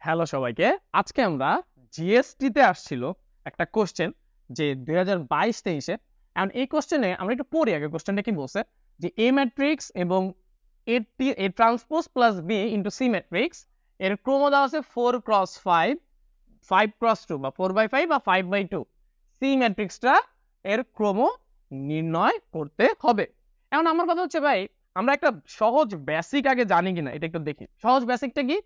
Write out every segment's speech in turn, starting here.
Hello সবাইকে। আজকে আমরা জিএসটিতে আসছিল একটা কোশ্চেন যে 2022-23-এ। এখন এই কোশ্চেনে আমরা একটু পড়ি আগে কোশ্চেনটা কি বলছে যে এ ম্যাট্রিক্স এবং A transpose plus B into C matrix এর ক্রম দেওয়া আছে 4x5, 5x2 বা 4/5 বা 5/2। সি ম্যাট্রিক্সটা এর ক্রম নির্ণয় করতে হবে। এখন আমার কথা হচ্ছে ভাই, আমরা একটা সহজ বেসিক আগে জানি কিনা এটা একটু দেখি। সহজ বেসিকটা কি?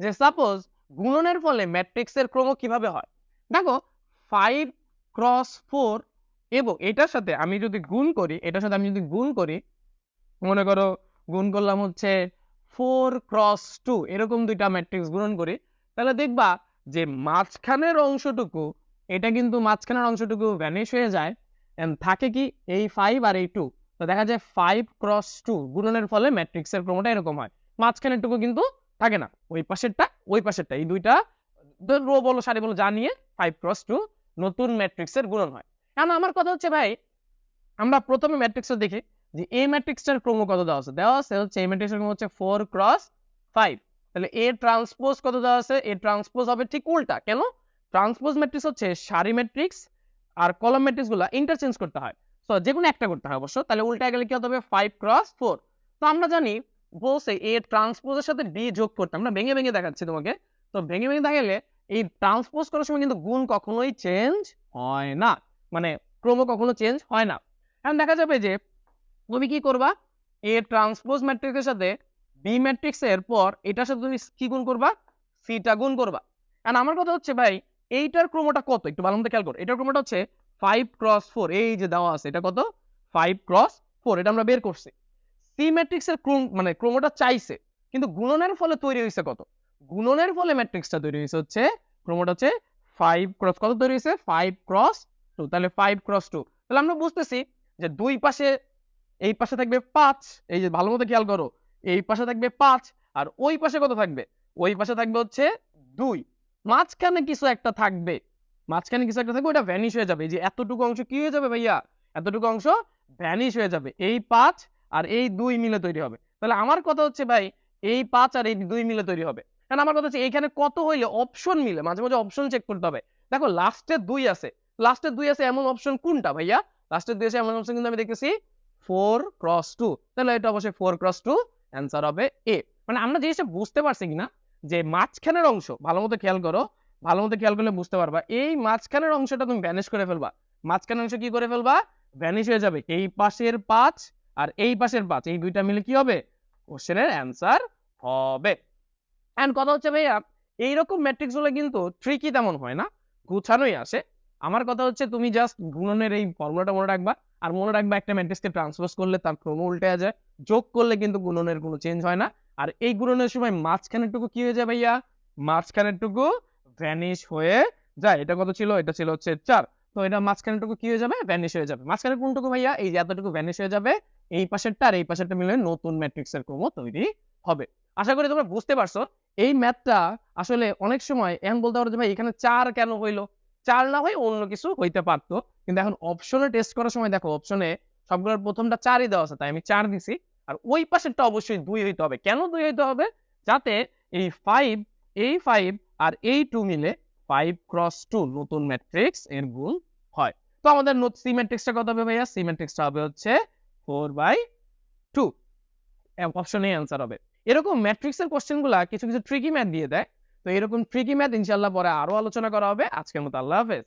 যে সাপোজ গুণনের ফলে ম্যাট্রিক্সের ক্রম কিভাবে হয়। দেখো 5x4 এবং এটার সাথে আমি যদি গুণ করি, এটার সাথে আমি যদি গুণ করি, মনে করো গুণ করলাম হচ্ছে 4x2, এরকম দুইটা ম্যাট্রিক্স গুণন করি, তাহলে দেখবা যে মাঝখানের অংশটুকু, এটা কিন্তু মাঝখানের অংশটুকু ভ্যানিশ হয়ে যায় এন্ড থাকে কি এই 5 আর এই 2। তো দেখা যায় 5x2 গুণনের ফলে ম্যাট্রিক্সের ক্রমটা এরকম হয়, মাঝখানেরটুকু কিন্তু থাকে না, ওই পাশেরটা ওই পাশেরটা, এই দুইটা রো বলো সারি বলো জানিয়ে 5x2 নতুন ম্যাট্রিক্সের গুণন হয়। এখন আমার কথা হচ্ছে ভাই, আমরা প্রথমে ম্যাট্রিক্সটা দেখি যে এই ম্যাট্রিক্সটার ক্রম কত দেওয়া আছে হচ্ছে এই ম্যাট্রিক্সের ক্রম হচ্ছে 4x5। তাহলে এ ট্রান্সপোজ কত দেওয়া আছে? এ ট্রান্সপোজ হবে ঠিক উল্টা। কেন? ট্রান্সপোজ ম্যাট্রিক্স হচ্ছে সারি ম্যাট্রিক্স আর কলাম ম্যাট্রিক্সগুলো ইন্টারচেঞ্জ করতে হয়, সো যে কোনো একটা করতে হয় অবশ্য। তাহলে উল্টায় গেলে কি হতে হবে? 5x4। তো আমরা জানি বলছে এ ট্রান্সপোজের সাথে বি যোগ করতে, আমরা ভেঙে ভেঙে দেখাচ্ছি তোমাকে। তো ভেঙে ভেঙে দেখালে এই ট্রান্সপোজ করার সময় কিন্তু গুণ কখনোই চেঞ্জ হয় না, মানে ক্রম কখনো চেঞ্জ হয় না। এখন দেখা যাবে যে তুমি কি করবা, এ ট্রান্সপোজ ম্যাট্রিক্সের সাথে বি ম্যাট্রিক্সের পর এটার সাথে তুমি কি গুণ করবা? সিটা গুণ করবা। কারণ আমার কথা হচ্ছে ভাই, এইটার ক্রমটা কত একটু ভালো মতো খেয়াল করো। এটার ক্রমটা হচ্ছে 5x4, এই যে দেওয়া আছে এটা কত? 5x4, এটা আমরা বের করছি। সি ম্যাট্রিক্সের ক্রম মানে ক্রমটা চাইছে, কিন্তু গুণনের ফলে তৈরি হয়েছে কত? গুণনের ফলে ম্যাট্রিক্সটা তৈরি হয়েছে হচ্ছে ক্রমটা হচ্ছে 5x কত তৈরি হয়েছে? 5x2। তাহলে 5x2, তাহলে আমরা বুঝতেছি যে দুই পাশে, এই পাশে থাকবে 5, এই যে ভালো মতো খেয়াল করো, এই পাশে থাকবে 5 আর ওই পাশে কত থাকবে? ওই পাশে থাকবে হচ্ছে 2। মাঝখানে কিছু একটা থাকবে, মাঝখানে কিছু একটা থাকবে, ওটা ভ্যানিশ হয়ে যাবে। এই যে এতটুকু অংশ কি হয়ে যাবে ভাইয়া? এতটুকু অংশ ভ্যানিশ হয়ে যাবে। এই 5 আর এই 2 মিলে তৈরি হবে। তাহলে আমার কথা হচ্ছে ভাই, এই 5 আর এই 2 মিলে তৈরি হবে। কারণ আমার কথা হচ্ছে এইখানে কত হইলে অপশন মিলে, মাঝে মাঝে অপশন চেক করতে হবে। দেখো লাস্টে 2 আছে, লাস্টে 2 আছে এমন অপশন কোনটা ভাইয়া? লাস্টে 2 আছে এমন অপশন কিন্তু আমি দেখতেছি 4x2। তাহলে এটা অবশ্যই 4x2, অ্যান্সার হবে এ। মানে আমরা জিনিসটা বুঝতে পারছি কিনা যে মাঝখানের অংশ, ভালো মতো খেয়াল করো, ভালো মতো খেয়াল করলে বুঝতে পারবা, এই মাঝখানের অংশটা তুমি ভ্যানিশ করে ফেলবা। মাঝখানের অংশ কি করে ফেলবা? ভ্যানিশ হয়ে যাবে। এই পাশের 5 আর এই পাশের 5, এই দুইটা মিলে কি হবে? কোশ্চেনের অ্যান্সার হবে। এন্ড কথা হচ্ছে ভাইয়া, এইরকম ম্যাট্রিক্স গুলো কিন্তু ট্রিকি তেমন হয় না, গুছানোই আসে। আমার কথা হচ্ছে তুমি জাস্ট গুণনের এই ফর্মুলাটা মনে রাখবা, আর মনে রাখবা একটা ম্যাট্রিক্সকে ট্রান্সপোজ করলে তার ক্রম উল্টে যায়, যোগ করলে কিন্তু গুণনের কোনো চেঞ্জ হয় না। আর এই গুণনের সময় মাঝখানেরটুকু কি হয়ে যায় ভাইয়া? মাঝখানেরটুকু ভ্যানিশ হয়ে যায়। এটা কত ছিল? এটা ছিল হচ্ছে 4। তো এটা মাঝখানেরটুকু কি হয়ে যাবে? ভ্যানিশ হয়ে যাবে। মাঝখানের কোনটুকু ভাইয়া? এই যে এতটুকু ভ্যানিশ হয়ে যাবে। এই পাশেরটা আর এই পাশেরটা মিলে নতুন ম্যাট্রিক্সের ক্রম তৈরি হবে। আশা করি তোমরা বুঝতে পারছো। এই ম্যাথটা আসলে অনেক সময় এখন বলতে পারো যে ভাই এখানে 4 কেন হইলো? 4 না হয়ে অন্য কিছু হইতে পারতো। কিন্তু এখন অপশনে টেস্ট করার সময় দেখো অপশনে সবগুলোর প্রথমটা 4ই দেওয়া আছে, তাই আমি 4 দিছি। আর ওই পাশেরটা অবশ্যই 2 হইতে হবে। কেন 2 হইতে হবে? যাতে এই 5, এই 5 আর এই 2 মিলে 5x2 নতুন ম্যাট্রিক্স এর গুণ হয়। তো আমাদের সি ম্যাট্রিক্সটা কত হবে ভাইয়া? সি ম্যাট্রিক্সটা হবে হচ্ছে 4/2। অপশন এ অ্যান্সার হবে। এরকম ম্যাট্রিক্সের কোশ্চেনগুলা কিছু কিছু ট্রিকি ম্যাথ দিয়ে দেয়। তো এরকম ট্রিকি ম্যাথ ইনশাআল্লাহ পরে আরো আলোচনা করা হবে। আজকের মতো আল্লাহ হাফেজ।